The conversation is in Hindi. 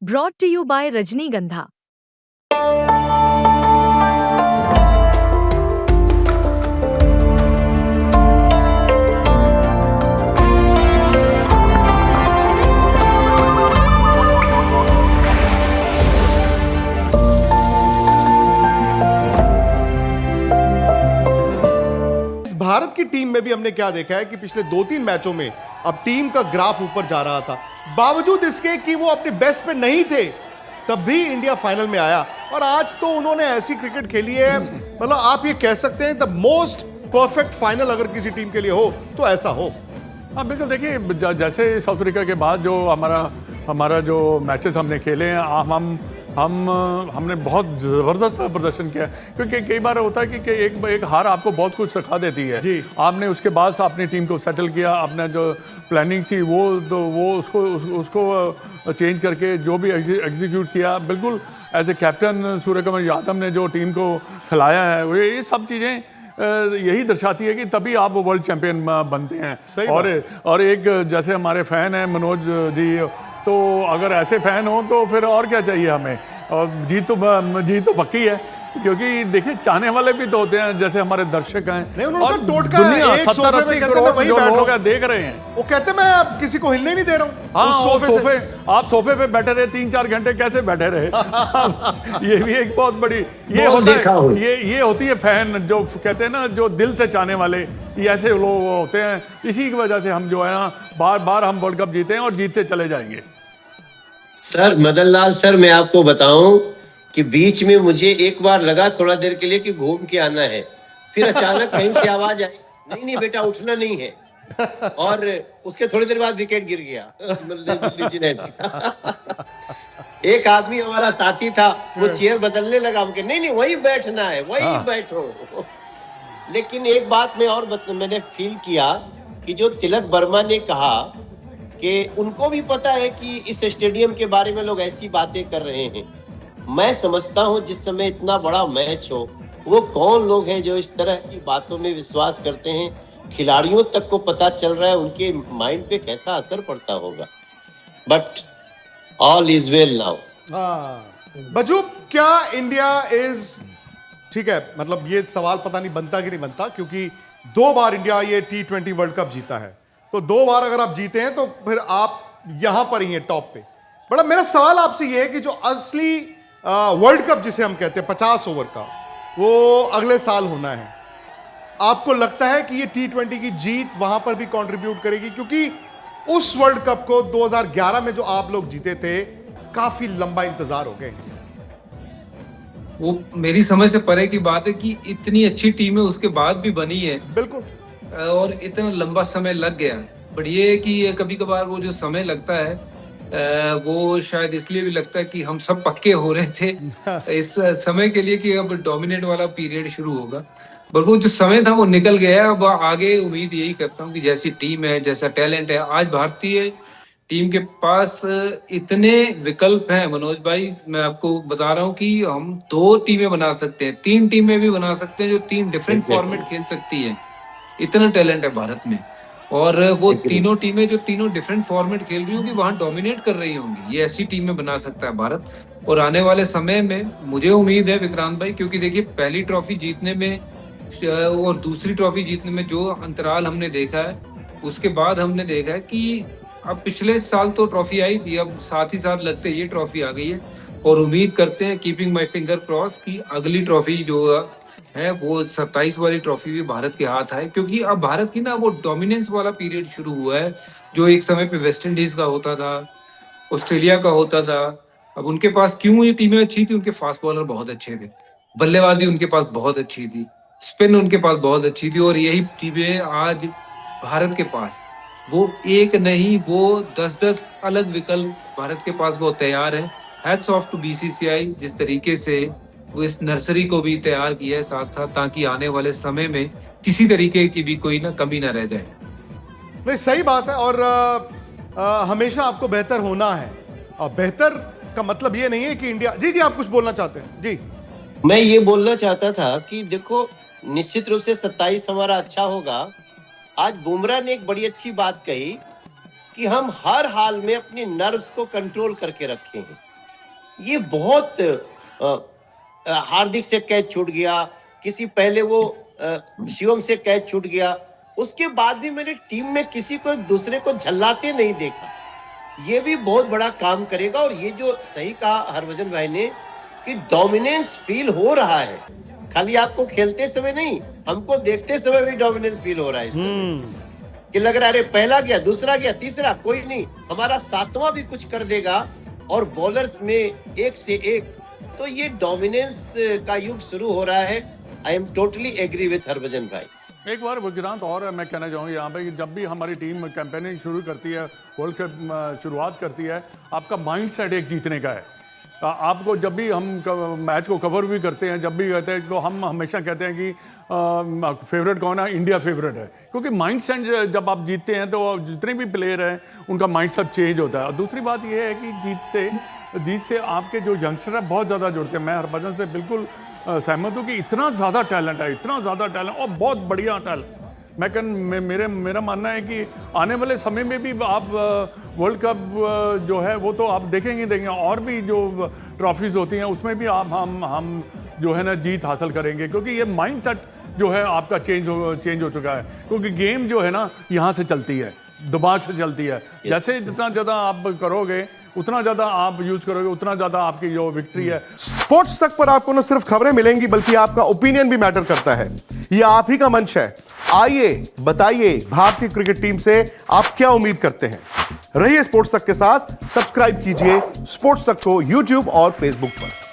Brought to you by Rajnigandha. Bharat की टीम में भी हमने क्या देखा है कि पिछले 2-3 मैचों में अब टीम का ग्राफ ऊपर जा रहा था, बावजूद इसके कि वो अपने बेस्ट पे नहीं थे, तब भी इंडिया फाइनल में आया। और आज तो उन्होंने ऐसी क्रिकेट खेली है, मतलब आप ये कह सकते हैं द मोस्ट परफेक्ट फाइनल अगर किसी टीम के लिए हो तो ऐसा हो। हाँ बिल्कुल, देखिए जैसे साउथ अफ्रीका के बाद जो हमारा जो मैचेस हमने खेले हैं, हमने बहुत ज़बरदस्त प्रदर्शन किया, क्योंकि कई बार होता है कि एक हार आपको बहुत कुछ सिखा देती है। आपने उसके बाद से अपनी टीम को सेटल किया, आपने जो प्लानिंग थी वो उसको चेंज करके जो भी एग्जीक्यूट किया, बिल्कुल as a captain Suryakumar Yadav ने जो टीम को खिलाया है, ये सब चीज़ें यही दर्शाती है कि तभी आप वर्ल्ड चैंपियन बनते हैं। और एक जैसे हमारे फ़ैन हैं मनोज जी, तो अगर ऐसे फैन हो तो फिर और क्या चाहिए हमें। और जीत तो पक्की है, क्योंकि देखिए चाहने वाले भी तो होते हैं, जैसे हमारे दर्शक हैं और दुनिया 70-80 करोड़ जो लोग हैं देख रहे हैं। वो कहते हैं मैं अब किसी को हिलने नहीं दे रहा हूँ। हाँ, आप सोफे पे बैठे रहे 3-4 घंटे, कैसे बैठे रहे? ये भी एक बहुत बड़ी ये होती है फैन, जो कहते हैं ना, जो दिल से चाहने वाले, ये ऐसे लोग होते हैं। इसी की वजह से हम जो है बार बार हम वर्ल्ड कप जीते हैं और जीतते चले जाएंगे। सर मदन लाल सर, मैं आपको बताऊं कि बीच में मुझे एक बार लगा थोड़ा देर के लिए कि घूम के आना है, फिर अचानक कहीं से आवाज आई, नहीं बेटा उठना नहीं है, और उसके थोड़ी देर बाद विकेट गिर गया। एक आदमी हमारा साथी था, वो चेयर बदलने लगा, हमके नहीं वही बैठना है, वही बैठो। लेकिन एक बात में और मैंने फील किया कि जो तिलक वर्मा ने कहा कि उनको भी पता है कि इस स्टेडियम के बारे में लोग ऐसी बातें कर रहे हैं। मैं समझता हूं जिस समय इतना बड़ा मैच हो, वो कौन लोग हैं जो इस तरह की बातों में विश्वास करते हैं। खिलाड़ियों तक को पता चल रहा है उनके माइंड पे कैसा असर पड़ता होगा। But all is well now. बजू, क्या इंडिया इज ठीक है, मतलब ये सवाल पता नहीं बनता कि नहीं बनता, क्योंकि 2 बार इंडिया ये T20 वर्ल्ड कप जीता है, तो 2 बार अगर आप जीते हैं तो फिर आप यहां पर ही हैं टॉप पे। बड़ा मेरा सवाल आपसे ये है कि जो असली वर्ल्ड कप जिसे हम कहते हैं 50 ओवर का, वो अगले साल होना है, आपको लगता है कि ये T20 की जीत वहां पर भी कंट्रीब्यूट करेगी? क्योंकि उस वर्ल्ड कप को 2011 में जो आप लोग जीते थे, काफी लंबा इंतजार हो गया। वो मेरी समझ से परे की बात है कि इतनी अच्छी टीमें उसके बाद भी बनी है, बिल्कुल, और इतना लंबा समय लग गया। बट ये है कि कभी कभार वो जो समय लगता है वो शायद इसलिए भी लगता है कि हम सब पक्के हो रहे थे इस समय के लिए कि अब डोमिनेट वाला पीरियड शुरू होगा। बट वो जो समय था वो निकल गया। अब आगे उम्मीद यही करता हूँ कि जैसी टीम है, जैसा टैलेंट है, आज भारतीय टीम के पास इतने विकल्प हैं मनोज भाई, मैं आपको बता रहा हूँ कि हम 2 टीमें बना सकते हैं, 3 टीमें भी बना सकते हैं जो 3 डिफरेंट फॉर्मेट खेल सकती हैं। इतना टैलेंट है भारत में, और वो तीनों टीमें जो तीनों डिफरेंट फॉर्मेट खेल रही होंगी वहां डोमिनेट कर रही होंगी। ये ऐसी टीमें बना सकता है भारत, और आने वाले समय में मुझे उम्मीद है विक्रांत भाई, क्योंकि देखिए पहली ट्रॉफी जीतने में और दूसरी ट्रॉफी जीतने में जो अंतराल हमने देखा है, उसके बाद हमने देखा है कि अब पिछले साल तो ट्रॉफी आई थी, अब साथ ही साथ लगते ये ट्रॉफी आ गई है, और उम्मीद करते हैं, कीपिंग माय फिंगर क्रॉस, की अगली ट्रॉफी जो है वो 27 वाली ट्रॉफी भी भारत के हाथ है। क्योंकि अब भारत की ना वो डोमिनेंस वाला पीरियड शुरू हुआ है, जो एक समय पे वेस्ट इंडीज का होता था, ऑस्ट्रेलिया का होता था। अब उनके पास क्यों ये टीमें अच्छी थी? उनके फास्ट बॉलर बहुत अच्छे थे, बल्लेबाजी उनके पास बहुत अच्छी थी, स्पिन उनके पास बहुत अच्छी थी, और यही टीमें आज भारत के पास वो एक नहीं वो 10-10 अलग विकल्प भारत के पास वो तैयार है। हैट्स ऑफ टू बीसीसीआई, जिस तरीके से वो इस नर्सरी को भी तैयार किया है साथ साथ, ताकि आने वाले समय में किसी तरीके की भी कोई ना कमी ना रह जाए। नहीं, सही बात है, और हमेशा आपको बेहतर होना है, और बेहतर का मतलब ये नहीं है कि इंडिया। जी आप कुछ बोलना चाहते हैं? जी, मैं ये बोलना चाहता था कि देखो, निश्चित रूप से 27 हमारा अच्छा होगा। आज बुमराह ने एक बड़ी अच्छी बात कही कि हम हर हाल में अपनी नर्व्स को कंट्रोल करके रखे हैं। ये बहुत हार्दिक से कैच छूट गया, किसी पहले वो शिवम से कैच छूट गया, उसके बाद भी मैंने टीम में किसी को एक दूसरे को झल्लाते नहीं देखा। ये भी बहुत बड़ा काम करेगा। और ये जो सही कहा हरभजन भाई ने कि डोमिनेंस फील हो रहा है, खाली आपको खेलते समय नहीं, हमको देखते समय भी डोमिनेंस फील हो रहा है इस समय। कि लग रहा है अरे पहला गया, दूसरा गया, तीसरा कोई नहीं, हमारा सातवां भी कुछ कर देगा। और बॉलर्स में एक से एक, तो ये डोमिनेंस का युग शुरू हो रहा है। I am totally agree with Harbhajan भाई। एक बार विक्रांत और मैं कहना चाहूँगा यहाँ पे कि जब भी हमारी टीम कैंपेनिंग शुरू करती है, वर्ल्ड कप शुरुआत करती है, आपका माइंड सेट एक जीतने का है। आपको जब भी हम मैच को कवर भी करते हैं, जब भी कहते हैं, तो हम हमेशा कहते हैं कि फेवरेट कौन है, इंडिया फेवरेट है। क्योंकि माइंड सेट जब आप जीतते हैं तो जितने भी प्लेयर हैं उनका माइंड सेट चेंज होता है। और दूसरी बात यह है कि जीत से आपके जो यंगस्टर है बहुत ज़्यादा जुड़ते हैं। मैं हरभजन से बिल्कुल सहमत हूँ कि इतना ज़्यादा टैलेंट है, इतना ज़्यादा टैलेंट और बहुत बढ़िया टैलेंट। मेरा मानना है कि आने वाले समय में भी आप वर्ल्ड कप जो है वो तो आप देखेंगे और भी जो ट्रॉफीज़ होती हैं उसमें भी हम जो है ना जीत हासिल करेंगे। क्योंकि ये माइंड सेट जो है आपका चेंज हो चुका है। क्योंकि गेम जो है ना यहाँ से चलती है, दिमाग से चलती है। जैसे जितना ज़्यादा आप करोगे, उतना ज़्यादा आप यूज करोगे, उतना ज़्यादा आपकी जो विक्ट्री है। स्पोर्ट्स तक पर आपको न सिर्फ खबरें मिलेंगी बल्कि आपका ओपिनियन भी मैटर करता है। ये आप ही का मंच है। आइए बताइए, भारतीय क्रिकेट टीम से आप क्या उम्मीद करते हैं। रहिए स्पोर्ट्स तक के साथ, सब्सक्राइब कीजिए स्पोर्ट्स तक को यूट्यूब और फेसबुक पर।